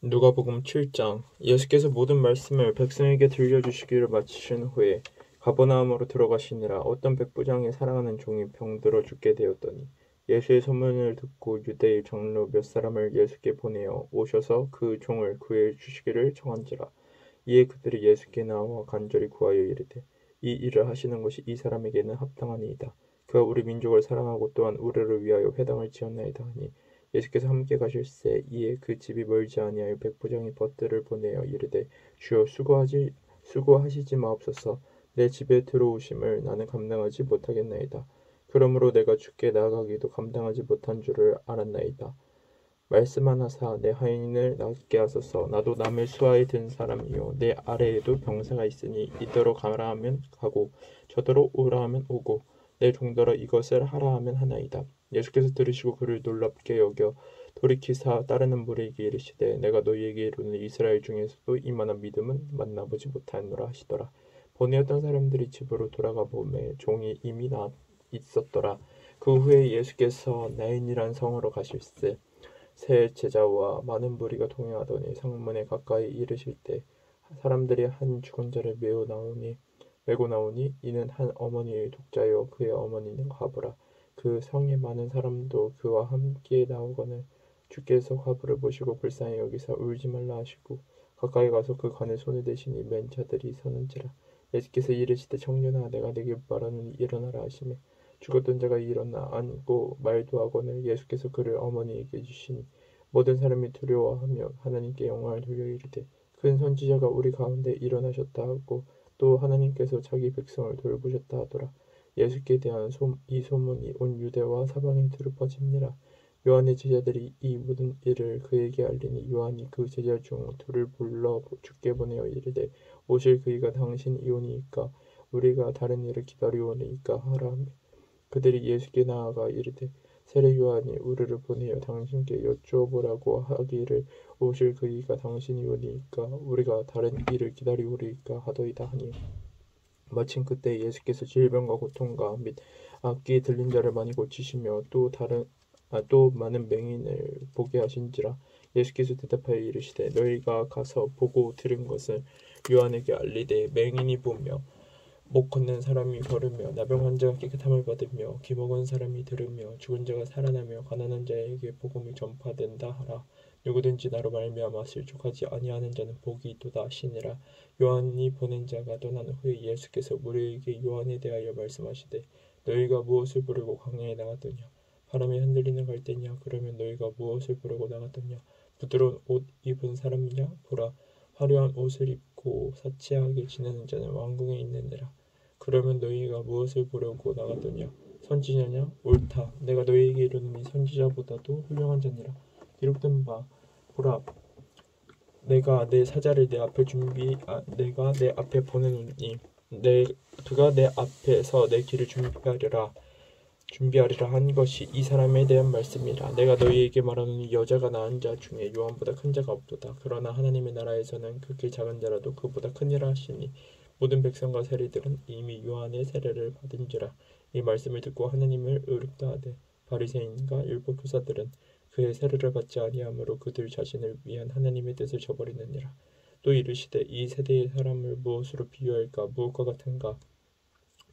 누가복음 7장. 예수께서 모든 말씀을 백성에게 들려주시기를 마치신 후에 가버나움으로 들어가시니라. 어떤 백부장이 사랑하는 종이 병들어 죽게 되었더니 예수의 소문을 듣고 유대의 장로 몇 사람을 예수께 보내어 오셔서 그 종을 구해 주시기를 청한지라. 이에 그들이 예수께 나와 간절히 구하여 이르되 이 일을 하시는 것이 이 사람에게는 합당하니이다. 그가 우리 민족을 사랑하고 또한 우리를 위하여 회당을 지었나이다 하니 예수께서 함께 가실새 이에 그 집이 멀지 아니하여 백부장이 벗들을 보내어 이르되 주여 수고하시지 마옵소서. 내 집에 들어오심을 나는 감당하지 못하겠나이다. 그러므로 내가 주께 나아가기도 감당하지 못한 줄을 알았나이다. 말씀하나사 내 하인을 낫게 하소서. 나도 남의 수하에 든 사람이요 내 아래에도 병사가 있으니 이더러 가라 하면 가고 저더러 오라 하면 오고 내 종더러 이것을 하라 하면 하나이다. 예수께서 들으시고 그를 놀랍게 여겨 돌이키사 따르는 무리에게 이르시되 내가 너희에게 이르는 이스라엘 중에서도 이만한 믿음은 만나보지 못하노라 하시더라. 보내었던 사람들이 집으로 돌아가 보매 종이 이미 나 있었더라. 그 후에 예수께서 나인이란 성으로 가실새 새 제자와 많은 무리가 동행하더니 성문에 가까이 이르실 때 사람들이 한 죽은 자를 메고 나오니 이는 한 어머니의 독자요 그의 어머니는 과부라. 그 성에 많은 사람도 그와 함께 나오거늘 주께서 과부를 보시고 불쌍히 여기사 울지 말라 하시고 가까이 가서 그 관에 손을 대시니 맨 자들이 서는지라. 예수께서 이르시되 청년아 내가 네게 말하노니 일어나라 하시매 죽었던 자가 일어나 앉고 말도 하거늘 예수께서 그를 어머니에게 주시니 모든 사람이 두려워하며 하나님께 영광을 돌려 이르되 큰 선지자가 우리 가운데 일어나셨다 하고 또 하나님께서 자기 백성을 돌보셨다 하더라. 예수께 대한 이 소문이 온 유대와 사방에 두루 퍼집니라. 요한의 제자들이 이 모든 일을 그에게 알리니 요한이 그 제자 중 둘을 불러 주께 보내어 이르되 오실 그이가 당신이오니이까 우리가 다른 일을 기다리오니이까 하라 하며 그들이 예수께 나아가 이르되 세례 요한이 우리를 보내어 당신께 여쭈어보라고 하기를 오실 그이가 당신이오니이까 우리가 다른 일을 기다리오리이까 하더이다 하니 마침 그때 예수께서 질병과 고통과 및 악기 들린 자를 많이 고치시며 또 많은 맹인을 보게 하신지라. 예수께서 대답하여 이르시되 너희가 가서 보고 들은 것을 요한에게 알리되 맹인이 보며 못 걷는 사람이 걸으며 나병 환자가 깨끗함을 받으며 기먹은 사람이 들으며 죽은 자가 살아나며 가난한 자에게 복음이 전파된다 하라. 누구든지 나로 말미암아 실족하지 아니하는 자는 복이 있도다 하시니라. 요한이 보낸 자가 떠난 후에 예수께서 무리에게 요한에 대하여 말씀하시되 너희가 무엇을 부르고 광야에 나갔더냐? 바람이 흔들리는 갈대냐? 그러면 너희가 무엇을 부르고 나갔더냐? 부드러운 옷 입은 사람이냐? 보라, 화려한 옷을 입고 사치하게 지내는 자는 왕궁에 있느니라. 그러면 너희가 무엇을 보려고 나갔더냐? 선지자냐? 옳다. 내가 너희에게 이르노니 선지자보다도 훌륭한 자니라. 기록된 바 보라, 내가 내 사자를 내가 내 앞에 보내노니 그가 내 앞에서 내 길을 준비하리라 한 것이 이 사람에 대한 말씀이라. 내가 너희에게 말하노니 여자가 낳은 자 중에 요한보다 큰 자가 없도다. 그러나 하나님의 나라에서는 극히 작은 자라도 그보다 크니라 하시니 모든 백성과 세리들은 이미 요한의 세례를 받은지라. 이 말씀을 듣고 하나님을 의롭다 하되 바리새인과 율법 교사들은 그의 세례를 받지 아니하므로 그들 자신을 위한 하나님의 뜻을 저버리느니라. 또 이르시되 이 세대의 사람을 무엇으로 비유할까? 무엇과 같은가?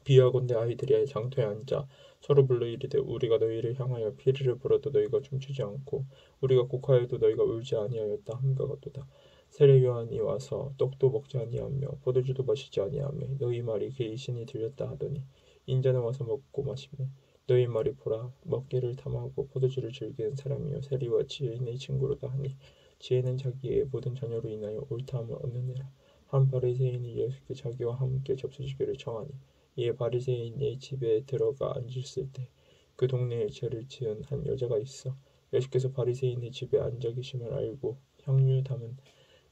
비유하건대 아이들이 장터에 앉아 서로 불러 이르되 우리가 너희를 향하여 피리를 불어도 너희가 춤추지 않고 우리가 곡하여도 너희가 울지 아니하였다 함과 같도다. 세례 요한이 와서 떡도 먹지 아니하며 포도주도 마시지 아니하며 너희 말이 개이신이 들렸다 하더니 인자는 와서 먹고 마시며 너희 말이 보라 먹기를 탐하고 포도주를 즐기는 사람이요 세리와 지혜인의 친구로다 하니 지혜는 자기의 모든 자녀로 인하여 옳다함을 얻느니라. 한 바리새인이 예수께 자기와 함께 접수시기를 청하니 이에 바리새인의 집에 들어가 앉았을 때 그 동네에 죄를 지은 한 여자가 있어 예수께서 바리새인의 집에 앉아 계심을 알고 향유 담은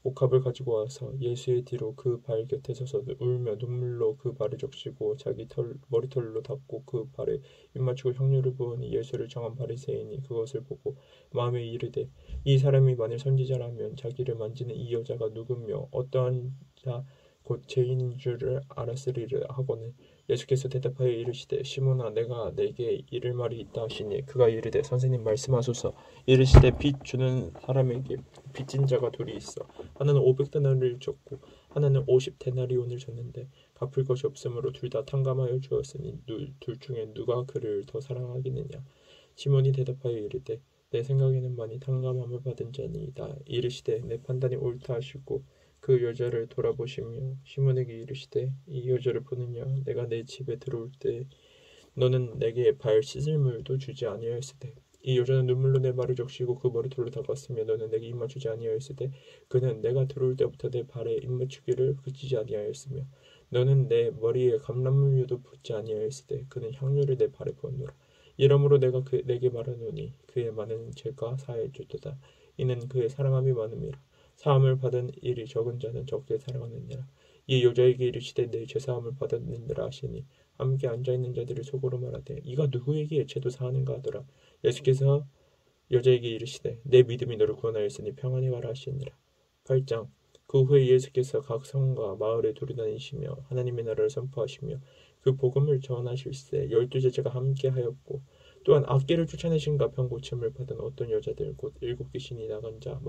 옥합을 가지고 와서 예수의 뒤로 그 발 곁에 서서 울며 눈물로 그 발을 적시고 자기 머리털로 닦고 그 발에 입 맞추고 향유를 부으니 예수를 청한 바리새인이 그것을 보고 마음에 이르되 이 사람이 만일 선지자라면 자기를 만지는 이 여자가 누구며 어떠한 자 곧 죄인인 줄을 알았으리라 하고는 예수께서 대답하여 이르시되 시몬아 내가 내게 이를 말이 있다 하시니 그가 이르되 선생님 말씀하소서. 이르시되 빚 주는 사람에게 빚진 자가 둘이 있어. 하나는 500데나리온을 줬고 하나는 50데나리온을 줬는데 갚을 것이 없으므로 둘 다 탕감하여 주었으니 둘 중에 누가 그를 더 사랑하겠느냐. 시몬이 대답하여 이르되 내 생각에는 많이 탕감함을 받은 자니이다. 이르시되 내 판단이 옳다 하시고 그 여자를 돌아보시며 시몬에게 이르시되 이 여자를 보느냐. 내가 내 집에 들어올 때 너는 내게 발 씻을 물도 주지 아니하였으되 이 여자는 눈물로 내 발을 적시고 그 머리털로 닦았으며 너는 내게 입맞추지 아니하였으되 그는 내가 들어올 때부터 내 발에 입맞추기를 그치지 아니하였으며 너는 내 머리에 감람유도 붓지 아니하였으되 그는 향유를 내 발에 부었노라. 이러므로 내가 내게 말하노니 그의 많은 죄가 사하여졌도다. 이는 그의 사랑함이 많음이라. 사함을 받은 일이 적은 자는 적게 사랑하느니라. 이 여자에게 이르시되 내 죄사함을 받았느니라 하시니 함께 앉아있는 자들이 속으로 말하되 이가 누구에게 죄도 사하는가 하더라. 예수께서 여자에게 이르시되 내 믿음이 너를 구원하였으니 평안히 가라 하시니라. 8장. 그 후에 예수께서 각 성과 마을에 두루다니시며 하나님의 나라를 선포하시며 그 복음을 전하실세 12제자가 함께하였고 또한 악기를 쫓아내신가 병 고침을 받은 어떤 여자들 곧 7귀신이 나간 자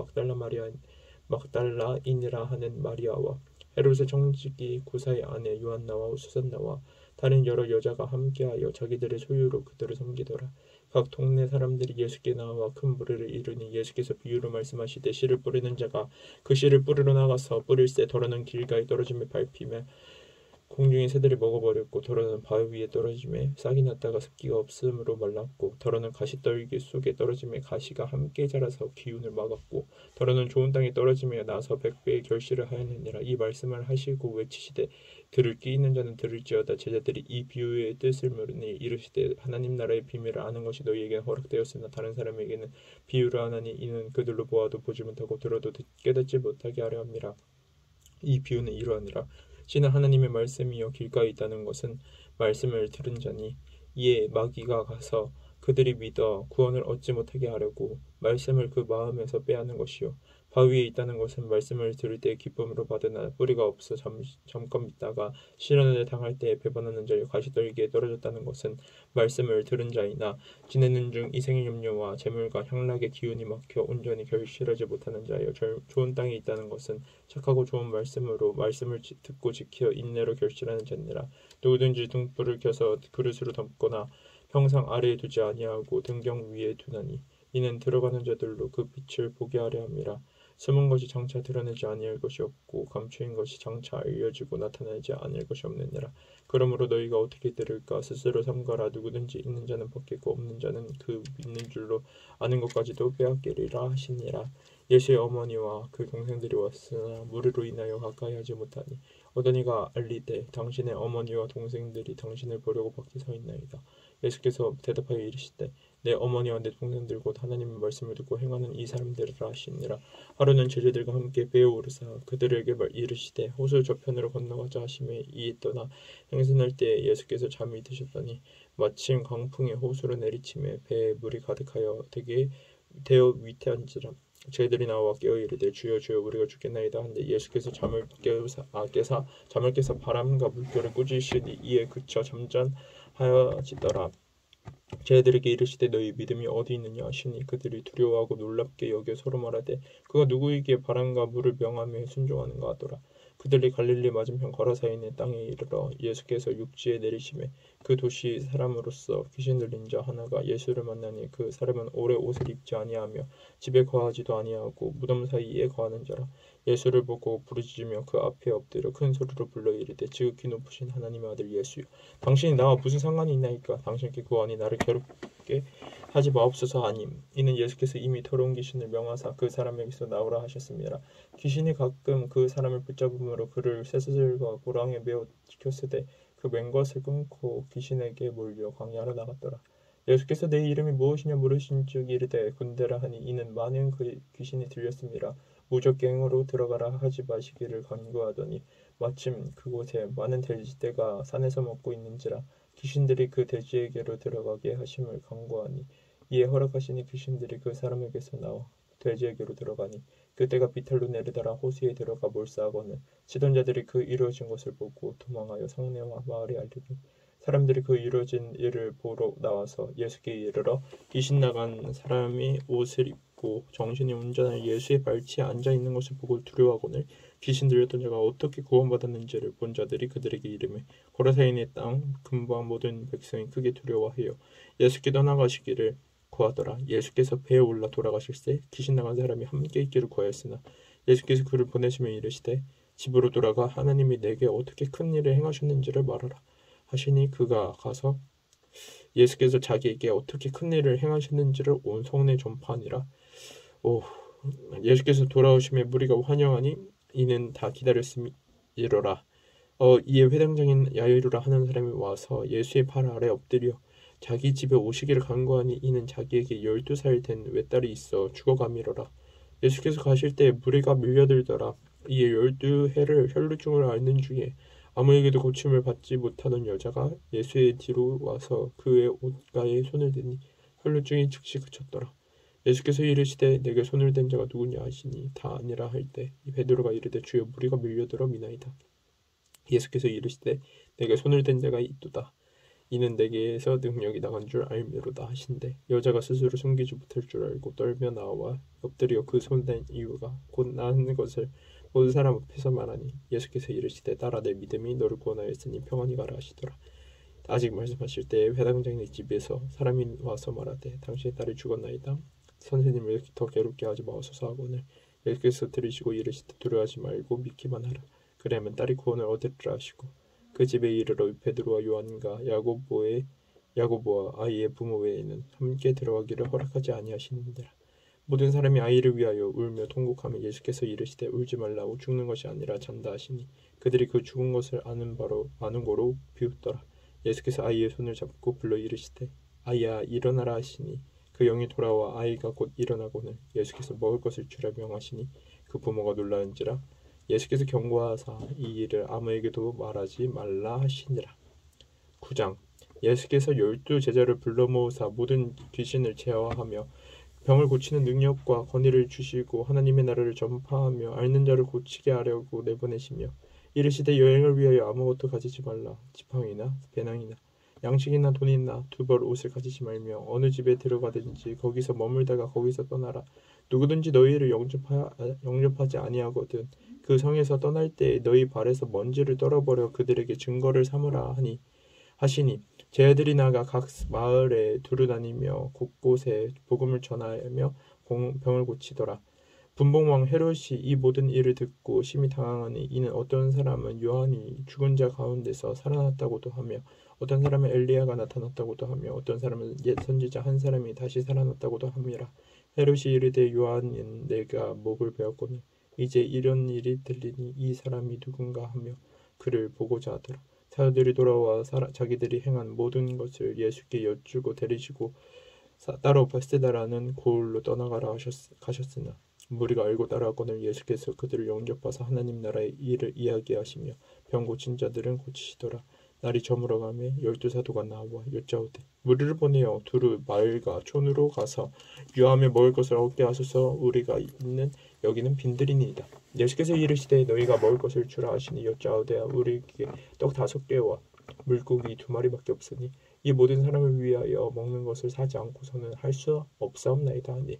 막달라인이라 하는 마리아와 헤롯의 청지기 구사의 아내 요한나와 수산나와 다른 여러 여자가 함께하여 자기들의 소유로 그들을 섬기더라. 각 동네 사람들이 예수께 나와 큰 무리를 이루니 예수께서 비유로 말씀하시되 씨를 뿌리는 자가 그 씨를 뿌리러 나가서 뿌릴새 더러는 길가에 떨어짐에 밟히며 공중의 새들이 먹어버렸고 더러는 바위 위에 떨어짐에 싹이 났다가 습기가 없음으로 말랐고 더러는 가시떨기 속에 떨어짐에 가시가 함께 자라서 기운을 막았고 더러는 좋은 땅에 떨어짐에 나서 100배의 결실을 하였느니라. 이 말씀을 하시고 외치시되 들을 귀 있는 자는 들을지어다. 제자들이 이 비유의 뜻을 물으니 이르시되 하나님 나라의 비밀을 아는 것이 너희에게는 허락되었으나 다른 사람에게는 비유를 하나니 이는 그들로 보아도 보지 못하고 들어도 깨닫지 못하게 하려 함이라. 이 비유는 이러하니라. 씨는 하나님의 말씀이여 길가에 있다는 것은 말씀을 들은 자니 이에 마귀가 가서 그들이 믿어 구원을 얻지 못하게 하려고 말씀을 그 마음에서 빼앗는 것이요 바위에 있다는 것은 말씀을 들을 때 기쁨으로 받으나 뿌리가 없어 잠깐 있다가 시련을 당할 때에 배반하는 자여 가시떨기에 떨어졌다는 것은 말씀을 들은 자이나 지내는 중 이생의 염려와 재물과 향락의 기운이 막혀 온전히 결실하지 못하는 자여 좋은 땅에 있다는 것은 착하고 좋은 말씀으로 말씀을 듣고 지켜 인내로 결실하는 자니라. 누구든지 등불을 켜서 그릇으로 덮거나 형상 아래에 두지 아니하고 등경 위에 두나니 이는 들어가는 자들로 그 빛을 보게 하려 함이라. 숨은 것이 장차 드러내지 아니할 것이 없고 감추인 것이 장차 알려지고 나타나지 아니할 것이 없느니라. 그러므로 너희가 어떻게 들을까 스스로 삼가라. 누구든지 있는 자는 받겠고 없는 자는 그 믿는 줄로 아는 것까지도 빼앗기리라 하시니라. 예수의 어머니와 그 동생들이 왔으나 무리로 인하여 가까이 하지 못하니 어떤 이가 알리되 당신의 어머니와 동생들이 당신을 보려고 밖에 서 있나이다. 예수께서 대답하여 이르시되 내 어머니와 내 동생들 곧 하나님의 말씀을 듣고 행하는 이 사람들이라 하시니라. 하루는 제자들과 함께 배에 오르사 그들에게 이르시되 호수 저편으로 건너가자 하시매 이에 떠나 행선할 때에 예수께서 잠이 드셨더니 마침 강풍이 호수로 내리침에 배에 물이 가득하여 되어 위태한지라. 제자들이 나와 깨어 이르되 주여 주여 우리가 죽겠나이다 한데 예수께서 잠을 깨사 바람과 물결을 꾸짖으시니 이에 그쳐 잠잠하여지더라. 제자들에게 이르시되 너희 믿음이 어디 있느냐 하시니 그들이 두려워하고 놀랍게 여겨 서로 말하되 그가 누구에게 바람과 물을 명하며 순종하는가 하더라. 그들이 갈릴리 맞은편 거라사에 있는 땅에 이르러 예수께서 육지에 내리심에 그 도시 사람으로서 귀신 들린 자 하나가 예수를 만나니 그 사람은 오래 옷을 입지 아니하며 집에 거하지도 아니하고 무덤 사이에 거하는 자라. 예수를 보고 부르짖으며 그 앞에 엎드려 큰 소리로 불러 이르되 지극히 높으신 하나님의 아들 예수여 당신이 나와 무슨 상관이 있나이까. 당신께 구하니 나를 괴롭게 하지 마옵소서 하님. 이는 예수께서 이미 더러운 귀신을 명하사 그 사람에게서 나오라 하셨습니다. 귀신이 가끔 그 사람을 붙잡음으로 그를 쇠사슬과 고랑에 매어 지켰으되 그 맹것을 끊고 귀신에게 몰려 광야로 나갔더라. 예수께서 내 이름이 무엇이냐 물으신즉 이르되 군대라 하니 이는 많은 그 귀신이 들렸습니다. 무적갱으로 들어가라 하지 마시기를 간구하더니 마침 그곳에 많은 돼지떼가 산에서 먹고 있는지라 귀신들이 그 돼지에게로 들어가게 하심을 간구하니 이에 허락하시니 귀신들이 그 사람에게서 나와 돼지에게로 들어가니 그때가 비탈로 내리더라. 호수에 들어가 몰사하고는 치던 자들이 그 이루어진 것을 보고 도망하여 성내와 마을에 알리니 사람들이 그 이루어진 일을 보러 나와서 예수께 이르러 귀신 나간 사람이 옷을 입고 정신이 온전한 예수의 발치에 앉아 있는 것을 보고 두려워하거늘 귀신 들렸던 자가 어떻게 구원받았는지를 본 자들이 그들에게 이르매 고라사인의 땅 근방 모든 백성이 크게 두려워하여 예수께 떠나가시기를 구하더라. 예수께서 배에 올라 돌아가실새 귀신 나간 사람이 함께 있기를 구하였으나 예수께서 그를 보내시며 이르시되 집으로 돌아가 하나님이 내게 어떻게 큰 일을 행하셨는지를 말하라 하시니 그가 가서 예수께서 자기에게 어떻게 큰 일을 행하셨는지를 온 성내에 전파하니라. 예수께서 돌아오심에 무리가 환영하니 이는 다 기다렸음이로라. 이에 회당장인 야이루라 하는 사람이 와서 예수의 발 아래 엎드려 자기 집에 오시기를 간구하니 이는 자기에게 12살 된 외딸이 있어 죽어가미러라. 예수께서 가실 때 무리가 밀려들더라. 이에 12해를 혈루증을 앓는 중에 아무에게도 고침을 받지 못하던 여자가 예수의 뒤로 와서 그의 옷가에 손을 대니 혈루증이 즉시 그쳤더라. 예수께서 이르시되 내게 손을 댄 자가 누구냐 하시니 다 아니라 할 때 베드로가 이르되 주여 무리가 밀려들어 미나이다. 예수께서 이르시되 내게 손을 댄 자가 있도다. 이는 내게서 능력이 나간 줄 알미로다 하신대 여자가 스스로 숨기지 못할 줄 알고 떨며 나와 엎드려 그 손댄 이유가 곧 나은 것을 모든 사람 앞에서 말하니 예수께서 이르시되 딸아 내 믿음이 너를 구원하였으니 평안히 가라 하시더라. 아직 말씀하실 때에 회당장의 집에서 사람이 와서 말하되 당신의 딸이 죽었나이다. 선생님을 더 괴롭게 하지 마옵소서 하거늘 예수께서 들으시고 이르시되 두려워하지 말고 믿기만 하라. 그래야만 딸이 구원을 얻으리라 하시고 그 집에 이르러 베드로와 요한과 야고보와 아이의 부모 외에는 함께 들어가기를 허락하지 아니하시니라. 모든 사람이 아이를 위하여 울며 통곡하며 예수께서 이르시되 울지 말라고 죽는 것이 아니라 잔다 하시니 그들이 그 죽은 것을 아는 거로 비웃더라. 예수께서 아이의 손을 잡고 불러 이르시되 아이야 일어나라 하시니 그 영이 돌아와 아이가 곧 일어나고는 예수께서 먹을 것을 주라 명하시니 그 부모가 놀라는지라. 예수께서 경고하사 이 일을 아무에게도 말하지 말라 하시니라. 9장 예수께서 12제자를 불러 모으사 모든 귀신을 제어하며 병을 고치는 능력과 권위를 주시고 하나님의 나라를 전파하며 앓는 자를 고치게 하려고 내보내시며 이르시되 여행을 위하여 아무것도 가지지 말라. 지팡이나 배낭이나 양식이나 돈이나 두 벌 옷을 가지지 말며 어느 집에 들어가든지 거기서 머물다가 거기서 떠나라. 누구든지 너희를 영접하지 아니하거든 그 성에서 떠날 때에 너희 발에서 먼지를 떨어버려 그들에게 증거를 삼으라 하시니 제자들이 나가 각 마을에 두루다니며 곳곳에 복음을 전하며 병을 고치더라. 분봉왕 헤롯이 이 모든 일을 듣고 심히 당황하니 이는 어떤 사람은 요한이 죽은 자 가운데서 살아났다고도 하며 어떤 사람은 엘리야가 나타났다고도 하며 어떤 사람은 옛 선지자 한 사람이 다시 살아났다고도 함이라. 헤롯이 이르되 요한은 내가 목을 베었거늘 이제 이런 일이 들리니 이 사람이 누군가 하며 그를 보고자 하더라. 사도들이 돌아와 자기들이 행한 모든 것을 예수께 여쭈고 데리시고 따로 베세다라는 고을로 떠나가라 가셨으나 무리가 알고 따라가거늘 예수께서 그들을 영접하사 하나님 나라의 일을 이야기하시며 병 고친 자들은 고치시더라. 날이 저물어가며 12사도가 나와 여짜오되 무리를 보내어 두루 마을과 촌으로 가서 유하며 먹을 것을 얻게 하소서. 우리가 있는 여기는 빈들이니이다. 예수께서 이르시되 너희가 먹을 것을 주라 하시니 여짜오되 우리에게 떡 5개와 물고기 2마리밖에 없으니 이 모든 사람을 위하여 먹는 것을 사지 않고서는 할 수 없사옵나이다 하니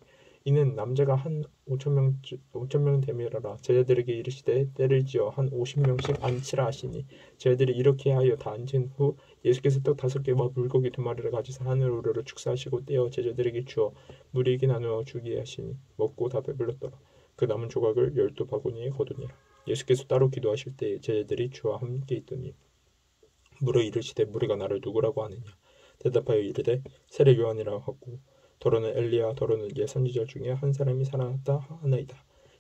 이는 남자가 한 5,000명 되밀어라. 제자들에게 이르시되 때를 지어 한 50명씩 앉히라 하시니 제자들이 이렇게 하여 다 앉은 후 예수께서 떡 5개와 물고기 2마리를 가지사 하늘 우러러 축사하시고 떼어 제자들에게 주어 무리에게 나누어 주게 하시니 먹고 다 배불렀더라. 그 남은 조각을 12바구니에 거두니라. 예수께서 따로 기도하실 때에 제자들이 주와 함께 있더니 물어 이르시되 무리가 나를 누구라고 하느냐. 대답하여 이르되 세례 요한이라고 하고 더러는 엘리야 더러는 옛 선지자 중에 한 사람이 살아났다 하나이다.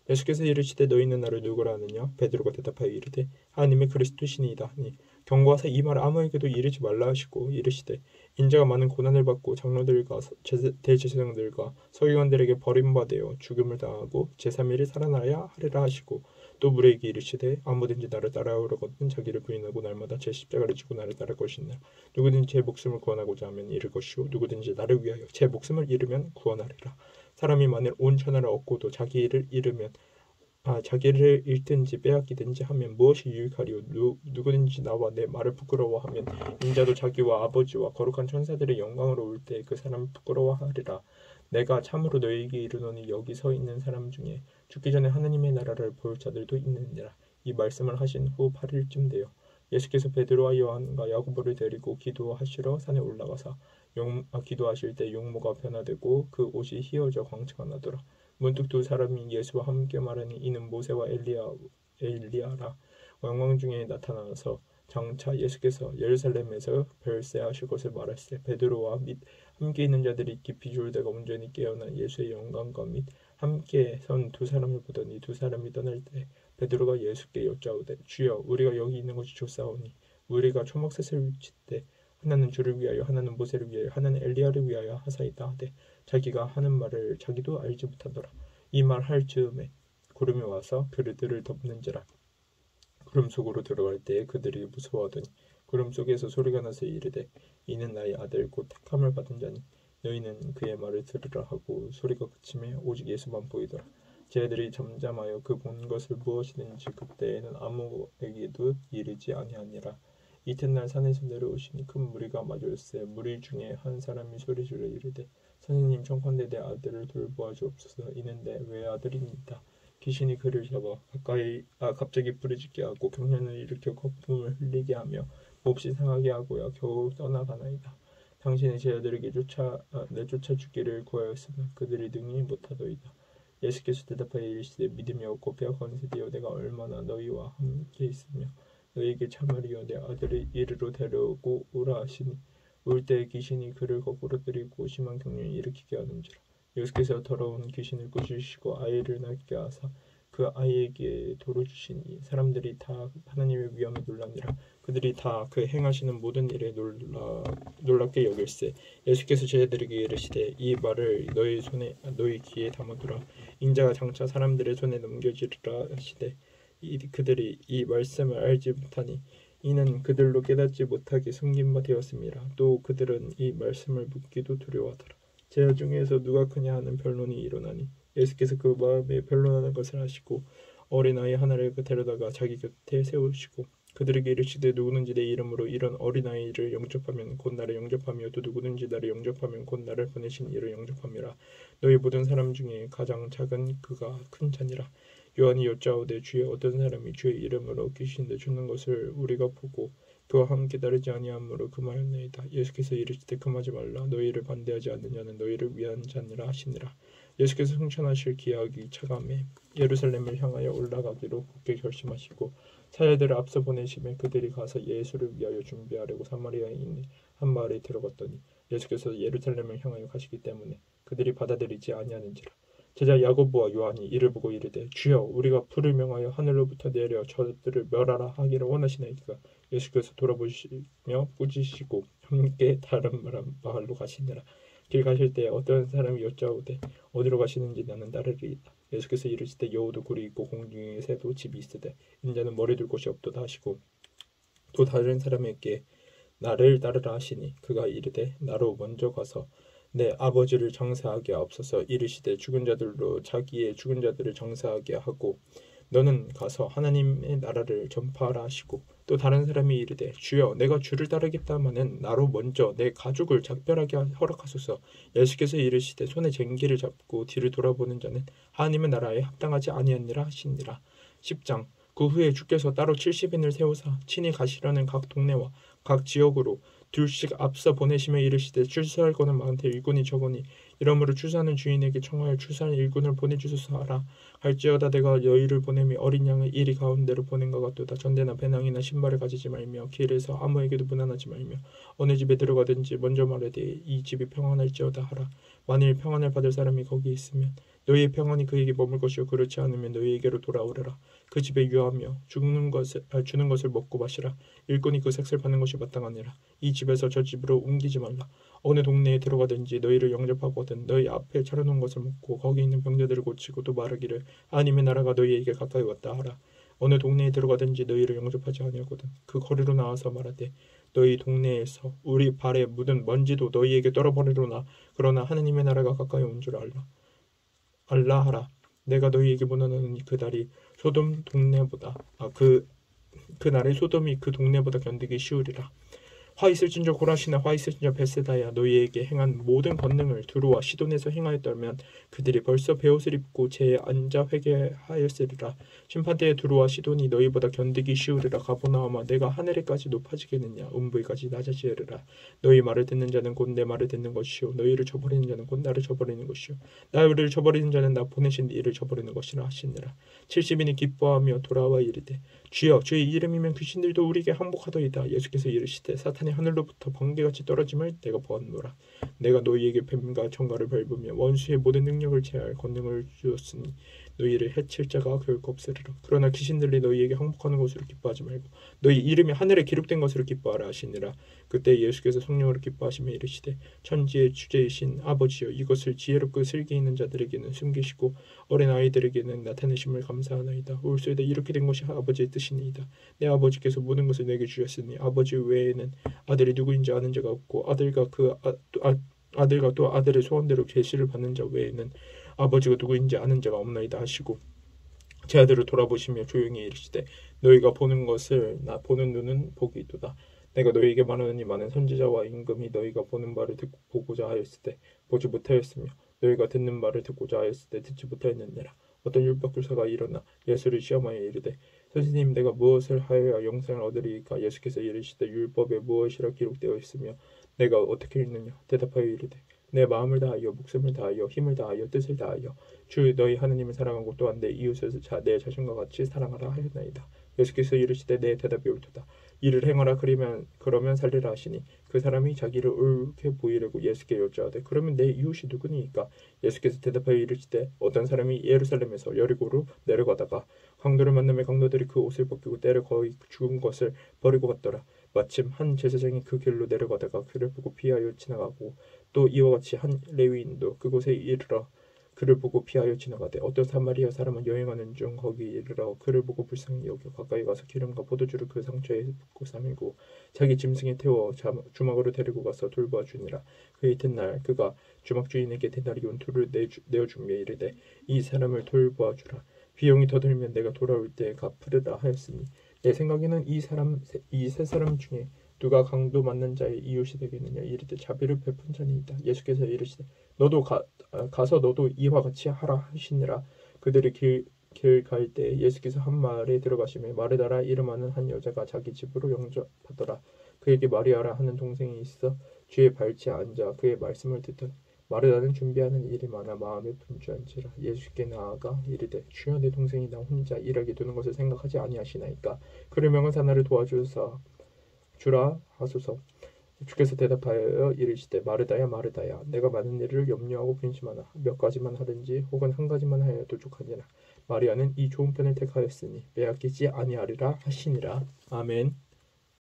예수께서 이르시되 너희는 나를 누구라 하느냐. 베드로가 대답하여 이르되 하나님의 그리스도시니이다 하니 경고하사 이 말을 아무에게도 이르지 말라 하시고 이르시되 인자가 많은 고난을 받고 장로들과 대제사장들과 서기관들에게 버림받아 죽음을 당하고 제3일에 살아나야 하리라 하시고 또 무리에게 이르시되 아무든지 나를 따라오려거든 자기를 부인하고 날마다 제 십자가를 지고 나를 따를 것이니라. 누구든지 제 목숨을 구원하고자 하면 잃을 것이요 누구든지 나를 위하여 제 목숨을 잃으면 구원하리라. 사람이 만일 온 천하를 얻고도 자기 일을 잃으면 자기를 잃든지 빼앗기든지 하면 무엇이 유익하리요? 누구든지 나와 내 말을 부끄러워하면 인자도 자기와 아버지와 거룩한 천사들의 영광으로 올 때 그 사람을 부끄러워하리라. 내가 참으로 너희에게 이르노니 여기 서 있는 사람 중에 죽기 전에 하나님의 나라를 볼 자들도 있느니라. 이 말씀을 하신 후 8일쯤 되어 예수께서 베드로와 요한과 야고보를 데리고 기도하시러 산에 올라가사 기도하실 때 용모가 변화되고 그 옷이 휘어져 광채가 나더라. 문득 두 사람이 예수와 함께 말하니 이는 모세와 엘리야라. 영광 중에 나타나서 장차 예수께서 예루살렘에서 별세하실 것을 말하시되 베드로와 및 함께 있는 자들이 깊이 졸다가 온전히 깨어나 예수의 영광과 및 함께 선 두 사람을 보더니 두 사람이 떠날 때 베드로가 예수께 여짜오되 주여 우리가 여기 있는 것이 좋사오니 우리가 초목셋을 짓되 하나는 주를 위하여 하나는 모세를 위하여 하나는 엘리야를 위하여 하사이다 하되 자기가 하는 말을 자기도 알지 못하더라. 이 말 할 즈음에 구름이 와서 그들을 덮는지라. 구름 속으로 들어갈 때에 그들이 무서워하더니 구름 속에서 소리가 나서 이르되 이는 나의 아들 곧 택함을 받은 자니 너희는 그의 말을 들으라 하고 소리가 그치매 오직 예수만 보이더라. 쟤들이 잠잠하여 그 본 것을 무엇이든지 그때에는 아무에게도 이르지 아니하니라. 이튿날 산에서 내려오시니 큰 무리가 맞을세 무리 중에 한 사람이 소리질러 이르되 선생님 청컨대 내 아들을 돌보아 주옵소서. 이는 내 외아들입니다. 귀신이 그를 잡아 갑자기 부르짖게 하고 경련을 일으켜 거품을 흘리게 하며 몹시 상하게 하고야 겨우 떠나가나이다. 당신이 제 아들에게 내쫓아 주기를 구하였으나 그들이 능히 못하더이다. 예수께서 대답하여 이르시되 믿음이 없고 폐하 건세되어 내가 얼마나 너희와 함께 있으며 너희에게 참으리요. 내 아들을 이리로 데려오고 오라 하시니 올 때에 귀신이 그를 거꾸로 들이고 심한 경련을 일으키게 하는지라. 예수께서 더러운 귀신을 꾸짖으시고 아이를 낫게 하사 그 아이에게 도로 주시니 사람들이 다 하나님의 위엄에 놀라니라. 그들이 다 그 행하시는 모든 일에 놀랍게 여길세. 예수께서 제자들에게 이르시되 이 말을 너희 귀에 담아두라. 인자가 장차 사람들의 손에 넘겨지리라 하시되 그들이 이 말씀을 알지 못하니 이는 그들로 깨닫지 못하게 숨긴 바 되었음이라. 또 그들은 이 말씀을 묻기도 두려워하더라. 제자 중에서 누가 크냐 하는 변론이 일어나니 예수께서 그 마음에 변론하는 것을 아시고 어린아이 하나를 데려다가 자기 곁에 세우시고 그들에게 이르시되 누구든지 내 이름으로 이런 어린아이를 영접하면 곧 나를 영접하며 또 누구든지 나를 영접하면 곧 나를 보내신 이를 영접함이라. 너희 모든 사람 중에 가장 작은 그가 큰 자니라. 요한이 여짜오되 주여 어떤 사람이 주의 이름으로 귀신 내쫓는 것을 우리가 보고 그와 함께 따르지 아니하므로 금하였나이다. 예수께서 이르시되 금하지 말라. 너희를 반대하지 않는 자는 너희를 위한 자니라 하시니라. 예수께서 승천하실 기약이 차감해 예루살렘을 향하여 올라가기로 굳게 결심하시고 사제들을 앞서 보내시매 그들이 가서 예수를 위하여 준비하려고 사마리아에 있는 한 마을에 들어갔더니 예수께서 예루살렘을 향하여 가시기 때문에 그들이 받아들이지 아니하는지라. 제자 야고보와 요한이 이를 보고 이르되 주여 우리가 불을 명하여 하늘로부터 내려 저들을 멸하라 하기를 원하시나이까. 예수께서 돌아보시며 꾸짖으시고 함께 다른 마을로 가시니라. 길 가실 때 어떤 사람이 여짜오되 어디로 가시는지 나는 따르리이다. 예수께서 이르시되 여우도 굴이 있고 공중에 새도 집이 있으되 인자는 머리 둘 곳이 없도다 하시고 또 다른 사람에게 나를 따르라 하시니 그가 이르되 나로 먼저 가서 내 아버지를 장사하게 하옵소서. 이르시되 죽은 자들로 자기의 죽은 자들을 장사하게 하고 너는 가서 하나님의 나라를 전파하라 하시고 또 다른 사람이 이르되 주여 내가 주를 따르겠다마는 나로 먼저 내 가족을 작별하게 허락하소서. 예수께서 이르시되 손에 쟁기를 잡고 뒤를 돌아보는 자는 하나님의 나라에 합당하지 아니하니라 하시니라. 10장 그 후에 주께서 따로 70인을 세우사 친히 가시려는 각 동네와 각 지역으로 둘씩 앞서 보내시며 이르시되 출수할 것은 많되 일꾼이 적으니 이러므로 추수하는 주인에게 청하여 추수하는 일꾼을 보내주소서 하라. 할지어다 내가 너희를 보내며 어린 양을 이리 가운데로 보낸 것 같도다. 전대나 배낭이나 신발을 가지지 말며 길에서 아무에게도 무난하지 말며 어느 집에 들어가든지 먼저 말하되 이 집이 평안할지어다 하라. 만일 평안을 받을 사람이 거기 있으면 너희의 평안이 그에게 머물 것이요 그렇지 않으면 너희에게로 돌아오리라. 그 집에 유하며 주는 것을 먹고 마시라. 일꾼이 그 삭슬 받는 것이 마땅하니라. 이 집에서 저 집으로 옮기지 말라. 어느 동네에 들어가든지 너희를 영접하거든 너희 앞에 차려놓은 것을 먹고 거기 있는 병자들을 고치고 또 말하기를 하나님의 나라가 너희에게 가까이 왔다 하라. 어느 동네에 들어가든지 너희를 영접하지 아니하거든 그 거리로 나와서 말하되 너희 동네에서 우리 발에 묻은 먼지도 너희에게 떨어버리로나. 그러나 하나님의 나라가 가까이 온 줄 알라 하라. 내가 너희에게 문안하노니 그날이 소돔 동네보다 그날에 소돔이 그 동네보다 견디기 쉬우리라. 화 있을진저 고라시나 화 있을진저 베세다야 너희에게 행한 모든 권능을 두루와 시돈에서 행하였다면 그들이 벌써 베옷을 입고 제에 앉아 회개하였으리라. 심판대에 두루와 시돈이 너희보다 견디기 쉬우리라. 가버나움아 내가 하늘에까지 높아지겠느냐 음부에까지 낮아지리라. 너희 말을 듣는 자는 곧 내 말을 듣는 것이요 너희를 저버리는 자는 곧 나를 저버리는 것이요 나를 저버리는 자는 나 보내신 이를 저버리는 것이라 하시니라. 70인이 기뻐하며 돌아와 이르되 주여 주의 이름이면 귀신들도 우리에게 항복하더이다. 예수께서 이르시되 사탄이 하늘로부터 번개같이 떨어짐을 내가 보았노라. 내가 너희에게 뱀과 정갈을 밟으며 원수의 모든 능력을 제할 권능을 주었으니 너희를 해칠 자가 결코 없으리라. 그러나 귀신들이 너희에게 항복하는 것으로 기뻐하지 말고 너희 이름이 하늘에 기록된 것으로 기뻐하라 하시니라. 그때 예수께서 성령으로 기뻐하시며 이르시되 천지의 주제이신 아버지여 이것을 지혜롭고 슬기 있는 자들에게는 숨기시고 어린 아이들에게는 나타내심을 감사하나이다. 올소이다 이렇게 된 것이 아버지의 뜻이니이다. 내 아버지께서 모든 것을 내게 주셨으니 아버지 외에는 아들이 누구인지 아는 자가 없고 아들과 또 아들의 소원대로 계시를 받는 자 외에는 아버지가 누구인지 아는 자가 없나이다 하시고 제 아들을 돌아보시며 조용히 이르시되 너희가 보는 것을 나 보는 눈은 복이 있도다. 내가 너희에게 말하노니 많은 선지자와 임금이 너희가 보는 바를 듣고 보고자 하였을 때 보지 못하였으며 너희가 듣는 바를 듣고자 하였을 때 듣지 못하였느니라. 어떤 율법교사가 일어나 예수를 시험하여 이르되 선생님 내가 무엇을 하여야 영생을 얻으리이까. 예수께서 이르시되 율법에 무엇이라 기록되어 있으며 내가 어떻게 읽느냐. 대답하여 이르되 내 마음을 다하여 목숨을 다하여 힘을 다하여 뜻을 다하여 주 너희 하느님을 사랑하고 또한 내 이웃을 내 자신과 같이 사랑하라 하였나이다. 예수께서 이르시되 내 대답이 옳도다. 이를 행하라 그러면 살리라 하시니 그 사람이 자기를 옳게 보이려고 예수께 여짜오되 그러면 내 이웃이 누구니이까. 예수께서 대답하여 이르시되 어떤 사람이 예루살렘에서 여리고로 내려가다가 강도를 만나며 강도들이 그 옷을 벗기고 때려 거의 죽은 것을 버리고 갔더라. 마침 한 제사장이 그 길로 내려가다가 그를 보고 피하여 지나가고 또 이와 같이 한 레위인도 그곳에 이르러 그를 보고 피하여 지나가되 어떤 사마리아 사람은 여행하는 중 거기 이르러 그를 보고 불쌍히 여겨 가까이 가서 기름과 포도주를 그 상처에 붓고 싸매고 자기 짐승에 태워 주막으로 데리고 가서 돌보아 주니라. 그 이튿날 그가 주막 주인에게 데나리온 둘을 내어주며 이르되 이 사람을 돌보아 주라. 비용이 더 들면 내가 돌아올 때 갚으리라 하였으니 내 생각에는 이 세 사람 중에 누가 강도 맞는 자의 이웃이 되겠느냐. 이르되 자비를 베푼 자니이다. 예수께서 이르시되 너도 가서 너도 이와 같이 하라 하시니라. 그들이 길 갈 때 예수께서 한 마을에 들어가시며 마르다라 이름하는 한 여자가 자기 집으로 영접하더라. 그에게 마리아라 하는 동생이 있어 주의 발치에 앉아 그의 말씀을 듣더니 마르다는 준비하는 일이 많아 마음에 분주한지라. 예수께 나아가 이르되 주여 내 동생이 나 혼자 일하게 두는 것을 생각하지 아니하시나이까. 그를 명하사 나를 도와주사 주라 하소서. 주께서 대답하여 이르시되 마르다야 마르다야 내가 많은 일을 염려하고 근심하나 몇 가지만 하든지 혹은 한 가지만 하여도 족하니라. 마리아는 이 좋은 편을 택하였으니 빼앗기지 아니하리라 하시니라. 아멘.